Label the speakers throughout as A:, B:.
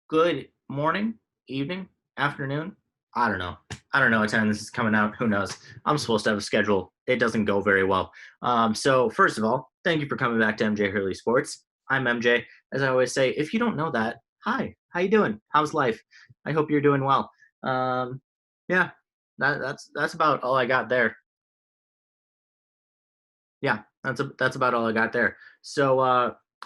A: good morning, evening, afternoon. I don't know. I don't know what time this is coming out. Who knows? I'm supposed to have a schedule. It doesn't go very well. So first of all, thank you for coming back to MJ Hurley Sports. I'm MJ. As I always say, if you don't know that, hi, how you doing? How's life? I hope you're doing well. Yeah, that's about all I got there. Yeah, that's about all I got there. So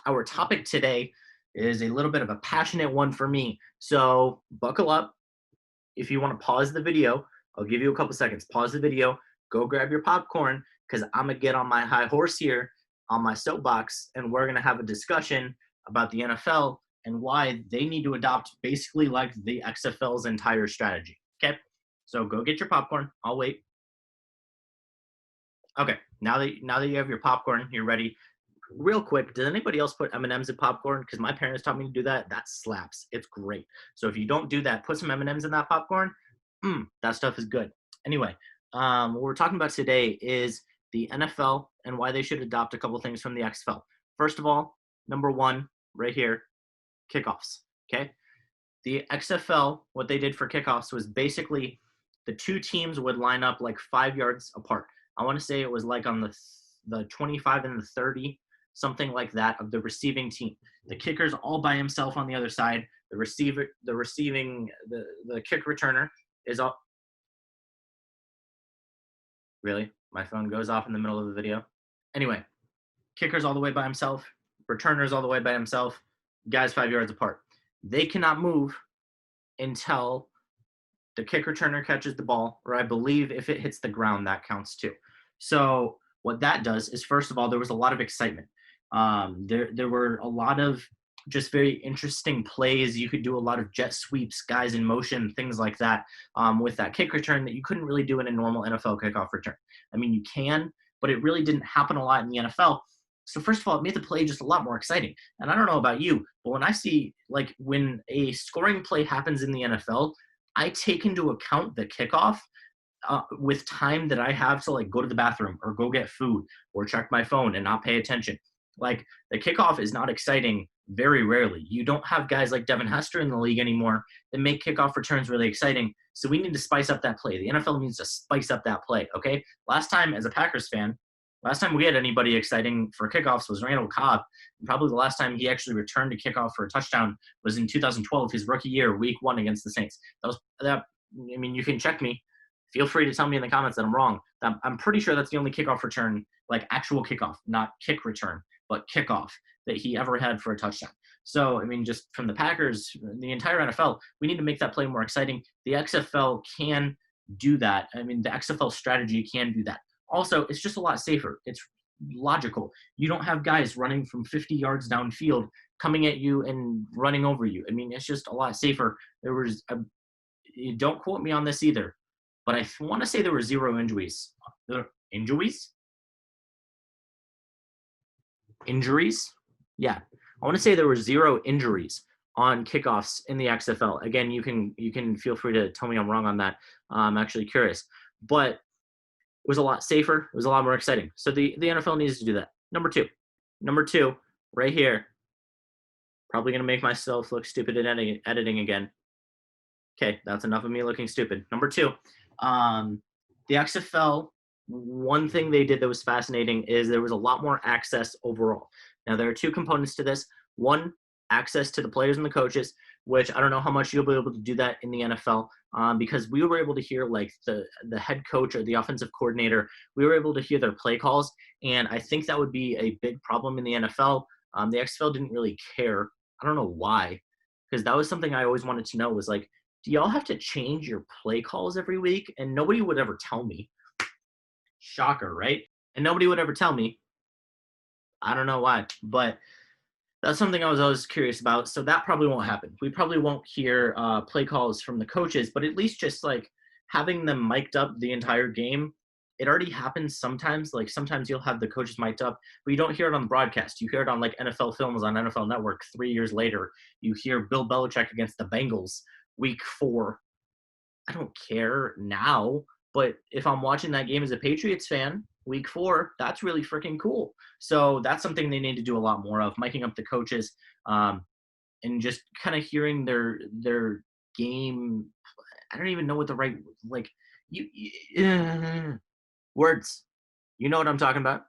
A: our topic today is a little bit of a passionate one for me. So buckle up. If you want to pause the video, I'll give you a couple seconds. Pause the video, go grab your popcorn, because I'm gonna get on my high horse here on my soapbox, and we're gonna have a discussion about the NFL and why they need to adopt basically like the XFL's entire strategy. Okay, so go get your popcorn. I'll wait. Okay, now that you have your popcorn, you're ready. Real quick, does anybody else put M&Ms in popcorn? Because my parents taught me to do that. That slaps. It's great. So if you don't do that, put some M&Ms in that popcorn. That stuff is good. Anyway, what we're talking about today is the NFL and why they should adopt a couple things from the XFL. First of all, number one, right here, kickoffs. Okay, the XFL, what they did for kickoffs was basically the two teams would line up like 5 yards apart. I want to say it was like on the 25 and the 30, something like that, of the receiving team. The kicker's all by himself on the other side. The kick returner is all. Really? My phone goes off in the middle of the video. Anyway, kicker's all the way by himself. Returner's all the way by himself. Guys 5 yards apart. They cannot move until the kick returner catches the ball, or I believe if it hits the ground, that counts too. So what that does is, first of all, there was a lot of excitement. There were a lot of just very interesting plays. You could do a lot of jet sweeps, guys in motion, things like that, with that kick return that you couldn't really do in a normal NFL kickoff return. I mean, you can, but it really didn't happen a lot in the NFL. So first of all, it made the play just a lot more exciting. And I don't know about you, but when I see, like, when a scoring play happens in the NFL, I take into account the kickoff with time that I have to like go to the bathroom or go get food or check my phone and not pay attention. Like, the kickoff is not exciting very rarely. You don't have guys like Devin Hester in the league anymore that make kickoff returns really exciting. So we need to spice up that play. The NFL needs to spice up that play. Okay. Last time, as a Packers fan, last time we had anybody exciting for kickoffs was Randall Cobb. And probably the last time he actually returned a kickoff for a touchdown was in 2012, his rookie year, week 1 against the Saints. I mean, you can check me. Feel free to tell me in the comments that I'm wrong. I'm pretty sure that's the only kickoff return, like actual kickoff, not kick return, but kickoff, that he ever had for a touchdown. So, I mean, just from the Packers, the entire NFL, we need to make that play more exciting. The XFL can do that. I mean, the XFL strategy can do that. Also, it's just a lot safer. It's logical. You don't have guys running from 50 yards downfield coming at you and running over you. I mean, it's just a lot safer. Don't quote me on this either, but I want to say there were zero injuries. Injuries? Injuries? Yeah. I want to say there were zero injuries on kickoffs in the XFL. Again, you can feel free to tell me I'm wrong on that. I'm actually curious. But it was a lot safer. It was a lot more exciting. So the NFL needs to do that. Number two, right here. Probably going to make myself look stupid at editing again. Okay, that's enough of me looking stupid. Number two, the XFL, one thing they did that was fascinating is there was a lot more access overall. Now, there are two components to this. One, access to the players and the coaches, which I don't know how much you'll be able to do that in the NFL, because we were able to hear, like, the head coach or the offensive coordinator, we were able to hear their play calls, and I think that would be a big problem in the NFL. The XFL didn't really care. I don't know why, because that was something I always wanted to know, was like, do y'all have to change your play calls every week? And nobody would ever tell me. Shocker, right? And nobody would ever tell me. I don't know why, but that's something I was always curious about. So that probably won't happen. We probably won't hear play calls from the coaches, but at least just like having them mic'd up the entire game. It already happens sometimes. Like, sometimes you'll have the coaches mic'd up, but you don't hear it on the broadcast. You hear it on like NFL Films on NFL Network 3 years later. You hear Bill Belichick against the Bengals week 4. I don't care now, but if I'm watching that game as a Patriots fan, week 4, that's really freaking cool. So that's something they need to do a lot more of, miking up the coaches. and just kind of hearing their game. I don't even know what the right like words. You know what I'm talking about.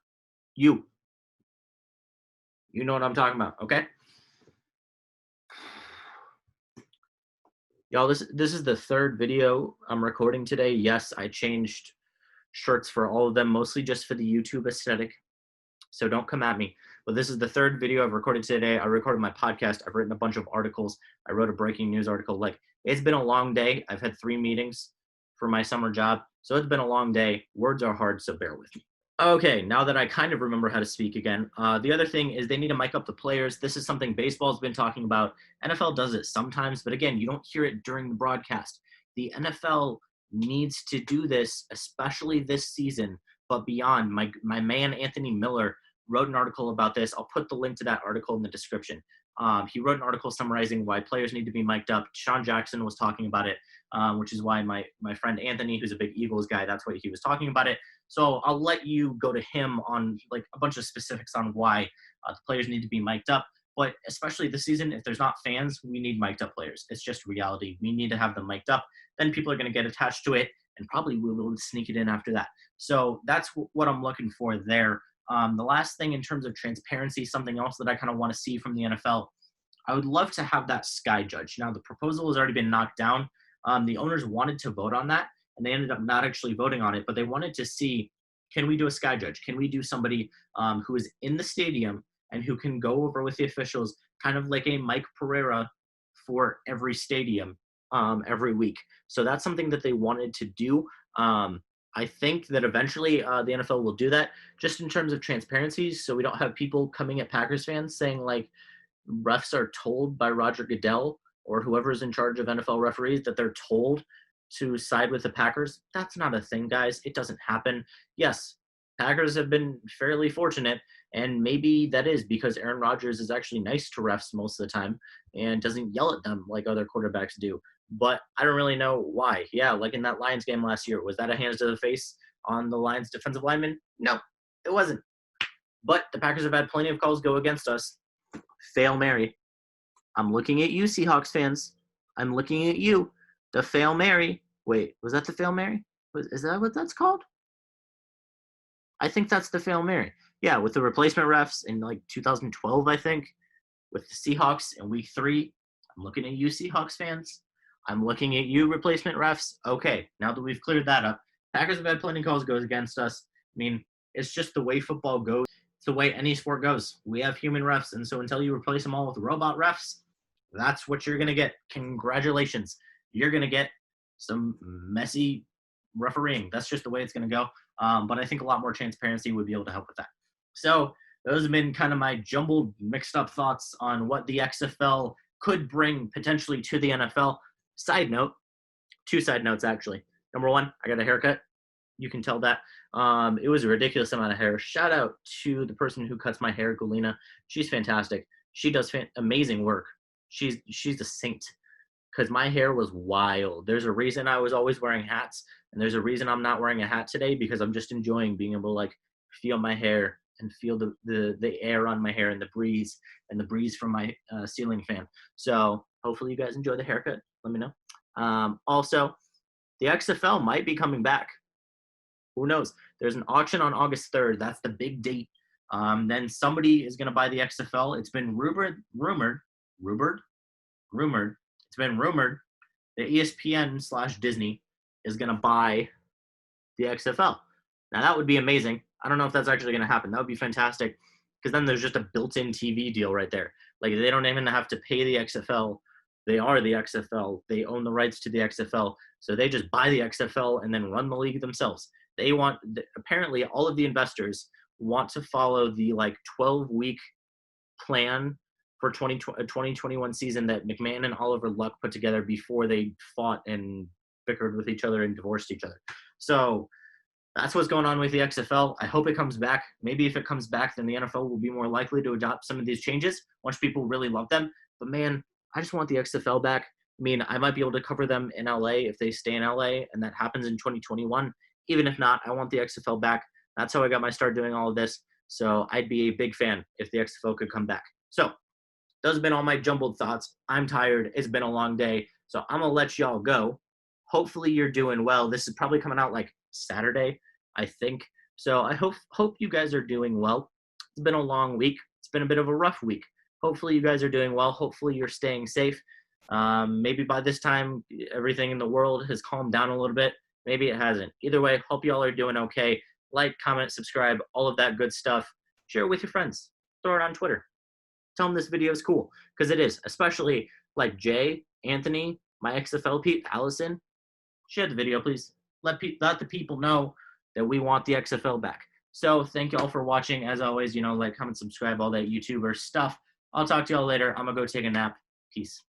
A: You you know what I'm talking about. Okay, y'all. This is the third video I'm recording today. Yes, I changed shirts for all of them, mostly just for the YouTube aesthetic. So don't come at me. But this is the third video I've recorded today. I recorded my podcast. I've written a bunch of articles. I wrote a breaking news article. Like, it's been a long day. I've had 3 meetings for my summer job. So it's been a long day. Words are hard, so bear with me. Okay, now that I kind of remember how to speak again, the other thing is they need to mic up the players. This is something baseball's been talking about. NFL does it sometimes, but again, you don't hear it during the broadcast. The NFL needs to do this, especially this season, but beyond. My man Anthony Miller wrote an article about this. I'll put the link to that article in the description. He wrote an article summarizing why players need to be mic'd up. Sean Jackson was talking about it, which is why my friend Anthony, who's a big Eagles guy, that's why he was talking about it. So I'll let you go to him on like a bunch of specifics on why the players need to be mic'd up. But especially this season, if there's not fans, we need mic'd up players. It's just reality. We need to have them mic'd up. Then people are going to get attached to it, and probably we'll be able to sneak it in after that. So that's what I'm looking for there. The last thing in terms of transparency, something else that I kind of want to see from the NFL, I would love to have that sky judge. Now, the proposal has already been knocked down. The owners wanted to vote on that, and they ended up not actually voting on it, but they wanted to see, can we do a sky judge? Can we do somebody who is in the stadium and who can go over with the officials, kind of like a Mike Pereira for every stadium every week? So that's something that they wanted to do. I think that eventually the NFL will do that, just in terms of transparency, so we don't have people coming at Packers fans saying like refs are told by Roger Goodell or whoever's in charge of NFL referees that they're told to side with the Packers. That's not a thing, guys. It doesn't happen. Yes, Packers have been fairly fortunate, and maybe that is because Aaron Rodgers is actually nice to refs most of the time and doesn't yell at them like other quarterbacks do. But I don't really know why. Yeah, like in that Lions game last year, was that a hands to the face on the Lions defensive lineman? No, it wasn't. But the Packers have had plenty of calls go against us. Fail Mary. I'm looking at you, Seahawks fans. I'm looking at you. The Fail Mary. Wait, was that the Fail Mary? Is that what that's called? I think that's the Fail Mary. Yeah, with the replacement refs in like 2012, I think, with the Seahawks in week 3. I'm looking at you, Seahawks fans. I'm looking at you, replacement refs. Okay, now that we've cleared that up, Packers have had plenty of calls go against us. I mean, it's just the way football goes. It's the way any sport goes. We have human refs, and so until you replace them all with robot refs, that's what you're going to get. Congratulations. You're going to get some messy refereeing. That's just the way it's going to go. But I think a lot more transparency would be able to help with that. So those have been kind of my jumbled, mixed up thoughts on what the XFL could bring potentially to the NFL. Side note, 2 side notes actually. Number 1, I got a haircut. You can tell that. It was a ridiculous amount of hair. Shout out to the person who cuts my hair, Galina. She's fantastic. She does amazing work. She's a saint, because my hair was wild. There's a reason I was always wearing hats, and there's a reason I'm not wearing a hat today, because I'm just enjoying being able to like feel my hair and feel the air on my hair and the breeze from my ceiling fan. So hopefully you guys enjoy the haircut. Let me know. Also, the XFL might be coming back. Who knows? There's an auction on August 3rd. That's the big date. Then somebody is going to buy the XFL. It's been rumored. It's been rumored that ESPN/Disney is going to buy the XFL. Now that would be amazing. I don't know if that's actually going to happen. That would be fantastic, because then there's just a built-in TV deal right there. Like, they don't even have to pay the XFL. They are the XFL. They own the rights to the XFL. So they just buy the XFL and then run the league themselves. Apparently all of the investors want to follow the like 12-week plan for 2021 season that McMahon and Oliver Luck put together before they fought and bickered with each other and divorced each other. So that's what's going on with the XFL. I hope it comes back. Maybe if it comes back, then the NFL will be more likely to adopt some of these changes once people really love them. But man, I just want the XFL back. I mean, I might be able to cover them in LA if they stay in LA, and that happens in 2021. Even if not, I want the XFL back. That's how I got my start doing all of this. So I'd be a big fan if the XFL could come back. So Those have been all my jumbled thoughts. I'm tired. It's been a long day. So I'm going to let y'all go. Hopefully you're doing well. This is probably coming out like Saturday, I think. So I hope you guys are doing well. It's been a long week. It's been a bit of a rough week. Hopefully you guys are doing well. Hopefully you're staying safe. Maybe by this time, everything in the world has calmed down a little bit. Maybe it hasn't. Either way, hope y'all are doing okay. Like, comment, subscribe, all of that good stuff. Share it with your friends. Throw it on Twitter. Tell them this video is cool, because it is. Especially like Jay, Anthony, my XFL Pete, Allison. Share the video, please. Let the people know that we want the XFL back. So thank you all for watching. As always, like, comment, subscribe, all that YouTuber stuff. I'll talk to y'all later. I'm going to go take a nap. Peace.